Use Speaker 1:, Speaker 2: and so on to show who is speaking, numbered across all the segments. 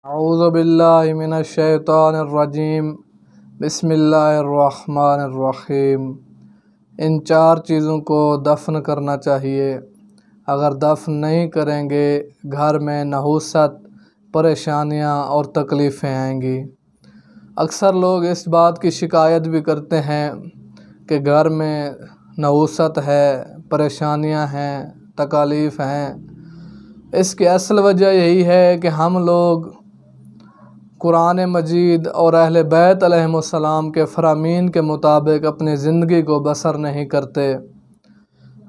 Speaker 1: اعوذ باللہ من الشیطان الرجیم بسم اللہ الرحمن الرحیم۔ ان چار چیزوں کو دفن کرنا چاہیے۔ اگر دفن نہیں کریں گے گھر میں نحوست، پریشانیاں اور تکلیفیں آئیں گی۔ اکثر لوگ اس بات کی شکایت بھی کرتے ہیں کہ گھر میں نحوست ہے، پریشانیاں ہیں، تکالیف ہیں۔ اس کی اصل وجہ یہی ہے کہ ہم لوگ قرآن مجید اور اہل بیت علیہم السلام کے فرامین کے مطابق اپنی زندگی کو بسر نہیں کرتے۔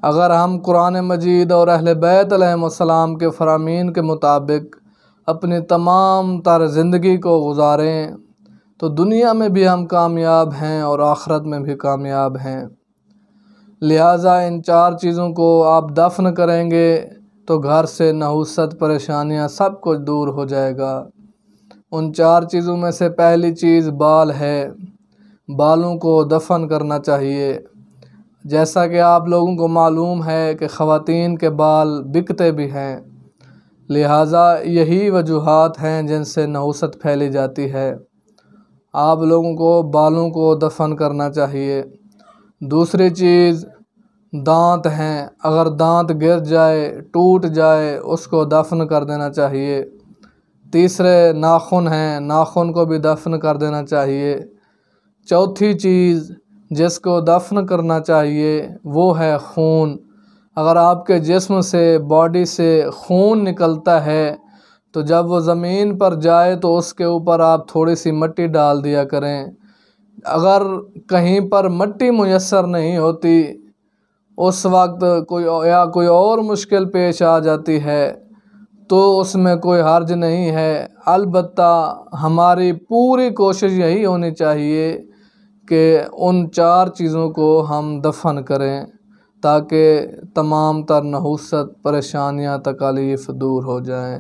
Speaker 1: اگر ہم قرآن مجید اور اہل بیت علیہم السلام کے فرامین کے مطابق اپنی تمام تر زندگی کو گزاریں تو دنیا میں بھی ہم کامیاب ہیں اور آخرت میں بھی کامیاب ہیں۔ لہٰذا ان چار چیزوں کو آپ دفن کریں گے تو گھر سے نحوست، پریشانیاں سب کچھ دور ہو جائے گا۔ ان چار چیزوں میں سے پہلی چیز بال ہے۔ بالوں کو دفن کرنا چاہیے۔ جیسا کہ آپ لوگوں کو معلوم ہے کہ خواتین کے بال بکتے بھی ہیں، لہٰذا یہی وجوہات ہیں جن سے نحوست پھیلی جاتی ہے۔ آپ لوگوں کو بالوں کو دفن کرنا چاہیے۔ دوسری چیز دانت ہیں۔ اگر دانت گر جائے، ٹوٹ جائے، اس کو دفن کر دینا چاہیے۔ تیسرے ناخن ہیں، ناخن کو بھی دفن کر دینا چاہیے۔ چوتھی چیز جس کو دفن کرنا چاہیے وہ ہے خون۔ اگر آپ کے جسم سے، باڈی سے خون نکلتا ہے تو جب وہ زمین پر جائے تو اس کے اوپر آپ تھوڑی سی مٹی ڈال دیا کریں۔ اگر کہیں پر مٹی میسر نہیں ہوتی، اس وقت کوئی اور مشکل پیش آ جاتی ہے تو اس میں کوئی حرج نہیں ہے۔ البتہ ہماری پوری کوشش یہی ہونی چاہیے کہ ان چار چیزوں کو ہم دفن کریں تاکہ تمام تر نحوست، پریشانیاں، تکالیف دور ہو جائیں۔